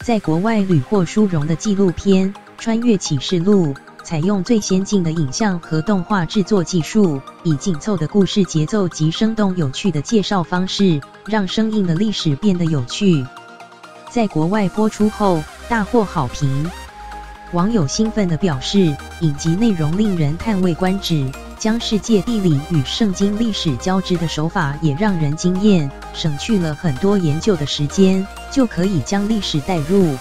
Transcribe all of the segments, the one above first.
在国外屡获殊荣的纪录片《穿越启示录》，采用最先进的影像和动画制作技术，以紧凑的故事节奏及生动有趣的介绍方式，让生硬的历史变得有趣。在国外播出后，大获好评。网友兴奋地表示，影集内容令人叹为观止，将世界地理与圣经历史交织的手法也让人惊艳，省去了很多研究的时间，就可以将历史带入。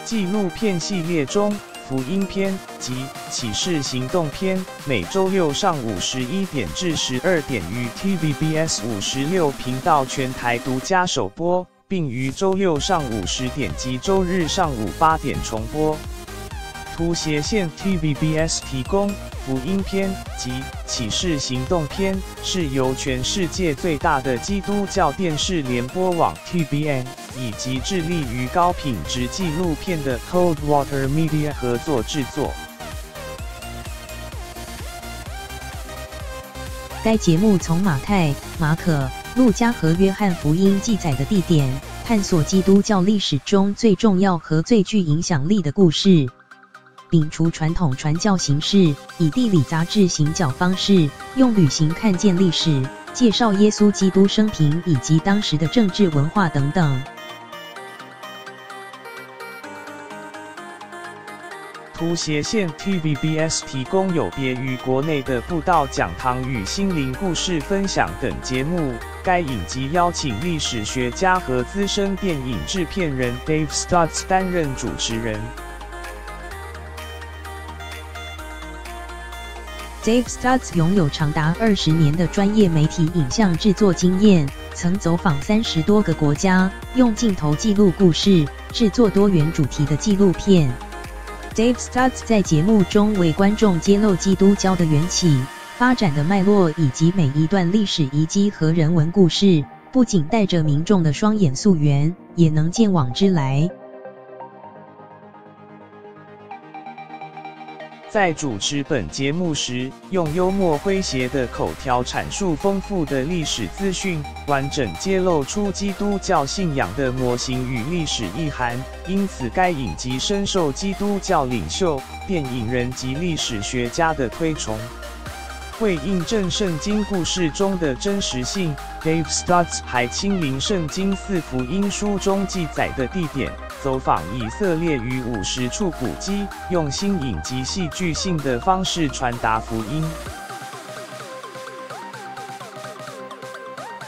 纪录片系列中，福音篇及启示行动篇每周六上午11点至12点于 TVBS 56频道全台独家首播，并于周六上午10点及周日上午8点重播。图斜线 TVBS 提供福音篇及启示行动篇，是由全世界最大的基督教电视联播网 TBN 以及致力于高品质纪录片的 Coldwater Media 合作制作。该节目从马太、马可、路加和约翰福音记载的地点，探索基督教历史中最重要和最具影响力的故事。摒除传统传教形式，以地理杂志行脚方式，用旅行看见历史，介绍耶稣基督生平以及当时的政治文化等等。图斜线 TVBS 提供有别于国内的布道讲堂与心灵故事分享等节目。该影集邀请历史学家和资深电影制片人 Dave Stutz 担任主持人。Dave Stutz 拥有长达20年的专业媒体影像制作经验，曾走访30多个国家，用镜头记录故事，制作多元主题的纪录片。Dave Stutz 在节目中为观众揭露基督教的缘起、发展的脉络以及每一段历史遗迹和人文故事，不仅带着民众的双眼溯源，也能见往知来。在主持本节目时，用幽默诙谐的口条阐述丰富的历史资讯，完整揭露出基督教信仰的模型与历史意涵。因此，该影集深受基督教领袖、电影人及历史学家的推崇。为印证圣经故事中的真实性， Dave Stutz 还亲临圣经4福音书中记载的地点，走访以色列逾50处古迹，用新颖及戏剧性的方式传达福音。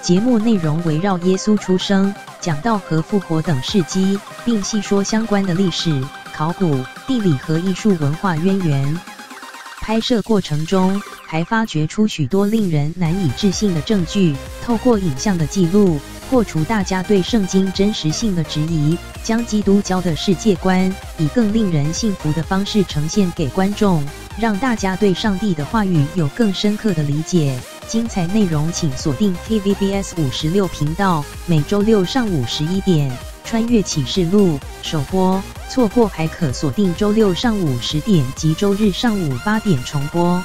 节目内容围绕耶稣出生、讲道和复活等事迹，并细说相关的历史、考古、地理和艺术文化渊源。拍摄过程中，还发掘出许多令人难以置信的证据，透过影像的记录，破除大家对圣经真实性的质疑，将基督教的世界观以更令人信服的方式呈现给观众，让大家对上帝的话语有更深刻的理解。精彩内容请锁定 TVBS 56频道，每周六上午11点，《穿越启示录》首播，错过还可锁定周六上午10点及周日上午8点重播。